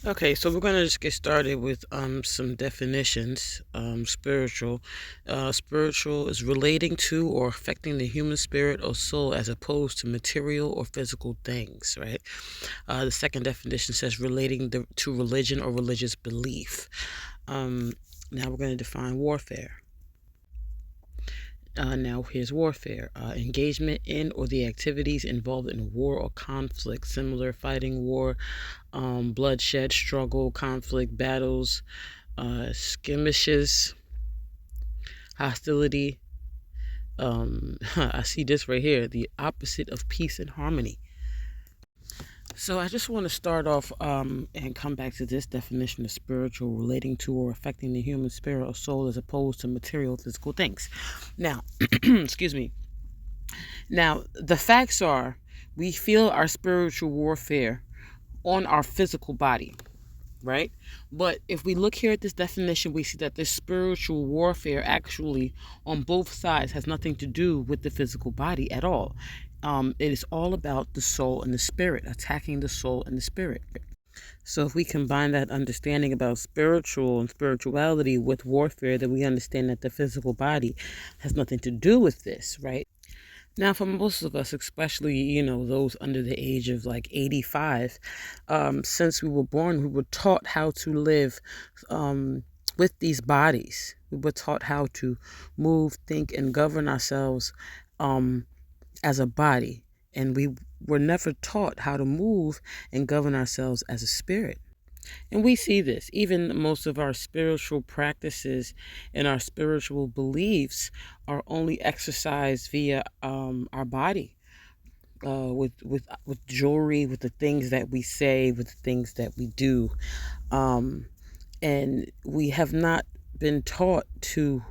Okay, so we're gonna just get started with some definitions. Spiritual is relating to or affecting the human spirit or soul as opposed to material or physical things, right? The second definition says to religion or religious belief. Um, Now we're gonna define warfare. Now, here's warfare: engagement in or the activities involved in war or conflict, similar fighting, war, bloodshed, struggle, conflict, battles, skirmishes, hostility. I see this right here: the opposite of peace and harmony. So I just want to start off and come back to this definition of spiritual: relating to or affecting the human spirit or soul as opposed to material physical things. Now, excuse me. Now, the facts are we feel our spiritual warfare on our physical body, right? But if we look here at this definition, we see that this spiritual warfare actually on both sides has nothing to do with the physical body at all. It is all about the soul and the spirit, attacking the soul and the spirit. So if we combine that understanding about spiritual and spirituality with warfare, then we understand that the physical body has nothing to do with this, right? Now, for most of us, especially, those under the age of like 85, since we were born, we were taught how to live with these bodies. We were taught how to move, think, and govern ourselves as a body. And we were never taught how to move and govern ourselves as a spirit. And we see this. Even most of our spiritual practices and our spiritual beliefs are only exercised via our body, with jewelry, with the things that we say, with the things that we do, and we have not been taught to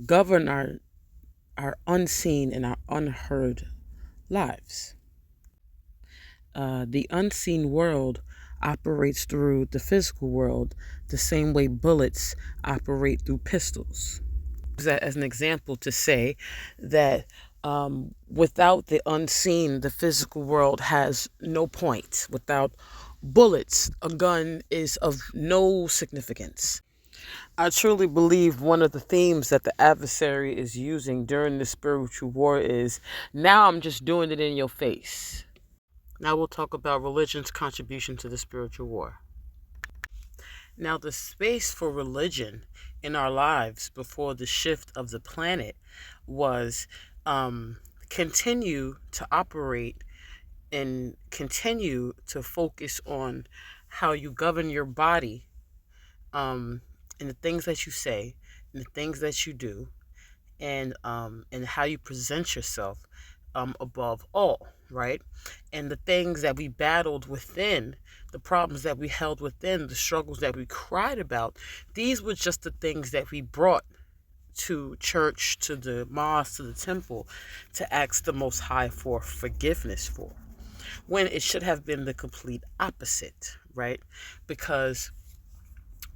govern our unseen and our unheard lives. The unseen world operates through the physical world the same way bullets operate through pistols. Use that as an example to say that without the unseen, the physical world has no point. Without bullets, a gun is of no significance. I truly believe one of the themes that the adversary is using during the spiritual war is, now I'm just doing it in your face. Now we'll talk about religion's contribution to the spiritual war. Now, the space for religion in our lives before the shift of the planet was continue to operate and continue to focus on how you govern your body, and the things that you say and the things that you do, and how you present yourself, above all, right? And the things that we battled within, the problems that we held within, the struggles that we cried about, these were just the things that we brought to church, to the mosque, to the temple, to ask the Most High for forgiveness for, when it should have been the complete opposite, right? Because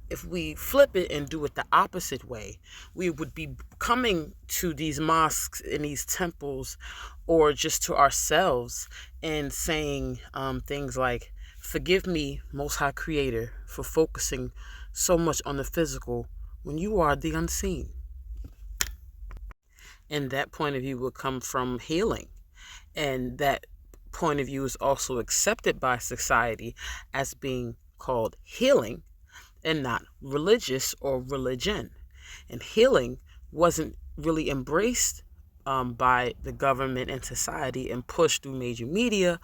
if we flip it and do it the opposite way, we would be coming to these mosques and these temples, or just to ourselves, and saying things like, "Forgive me, Most High Creator, for focusing so much on the physical when you are the unseen." And that point of view will come from healing. And that point of view is also accepted by society as being called healing and not religious or religion. And healing wasn't really embraced by the government and society and pushed through major media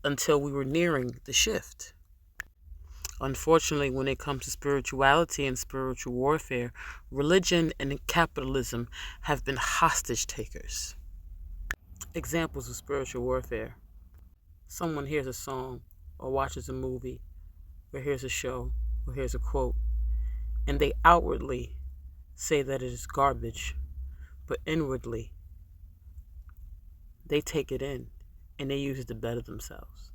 until we were nearing the shift. Unfortunately, when it comes to spirituality and spiritual warfare, religion and capitalism have been hostage takers. Examples of spiritual warfare: someone hears a song or watches a movie or hears a show or hears a quote, and they outwardly say that it is garbage, but inwardly they take it in and they use it to better themselves.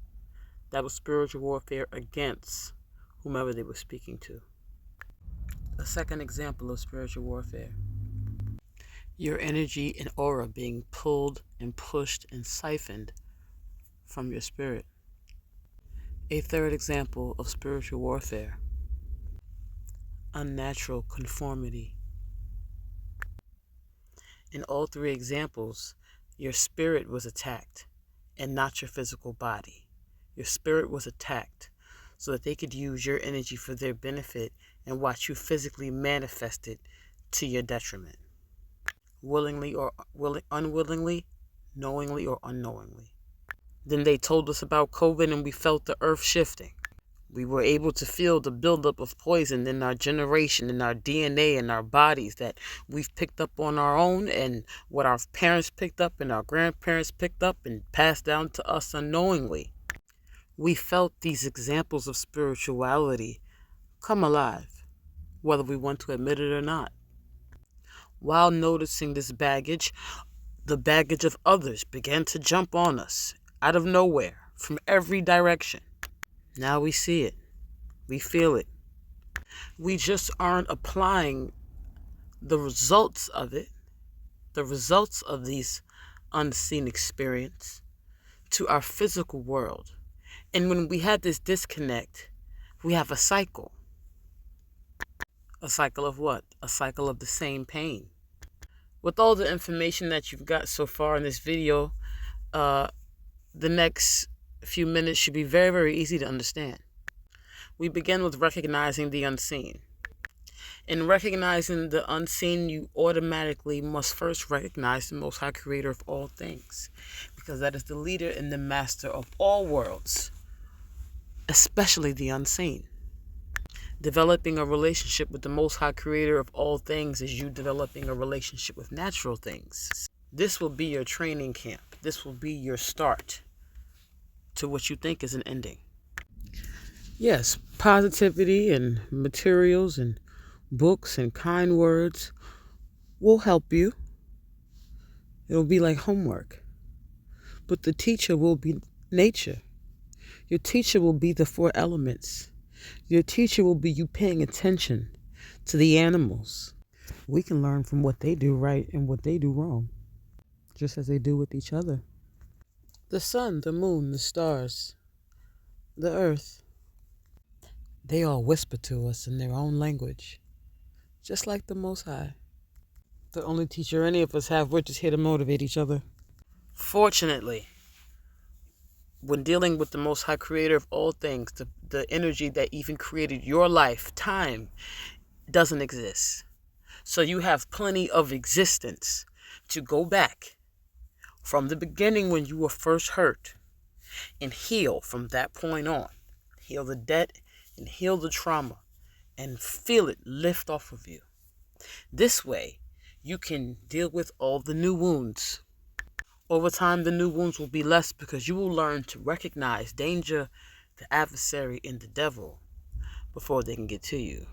That was spiritual warfare against whomever they were speaking to. A second example of spiritual warfare: your energy and aura being pulled and pushed and siphoned from your spirit. A third example of spiritual warfare: unnatural conformity. In all three examples, your spirit was attacked and not your physical body. Your spirit was attacked so that they could use your energy for their benefit and watch you physically manifest it to your detriment. Willingly or unwillingly, knowingly or unknowingly. Then they told us about COVID and we felt the earth shifting. We were able to feel the buildup of poison in our generation, in our DNA, in our bodies that we've picked up on our own, and what our parents picked up and our grandparents picked up and passed down to us unknowingly. We felt these examples of spirituality come alive, whether we want to admit it or not. While noticing this baggage, the baggage of others began to jump on us out of nowhere, from every direction. Now we see it. We feel it. We just aren't applying the results of it, the results of these unseen experience, to our physical world. And when we have this disconnect, we have a cycle. A cycle of what? A cycle of the same pain. With all the information that you've got so far in this video, the next few minutes should be very, very easy to understand. We begin with recognizing the unseen. In recognizing the unseen, you automatically must first recognize the Most High Creator of all things, because that is the leader and the master of all worlds, especially the unseen. Developing a relationship with the Most High Creator of all things is you developing a relationship with natural things. This will be your training camp. This will be your start to what you think is an ending. Yes, positivity and materials and books and kind words will help you. It'll be like homework. But the teacher will be nature. Your teacher will be the four elements. Your teacher will be you paying attention to the animals. We can learn from what they do right and what they do wrong, just as they do with each other. The sun, the moon, the stars, the earth, they all whisper to us in their own language, just like the Most High. The only teacher any of us have, we're just here to motivate each other. Fortunately, when dealing with the Most High Creator of all things, the energy that even created your life, time, doesn't exist. So you have plenty of existence to go back from the beginning when you were first hurt and heal from that point on. Heal the debt and heal the trauma and feel it lift off of you. This way, you can deal with all the new wounds. Over time, the new wounds will be less because you will learn to recognize danger, the adversary, and the devil before they can get to you.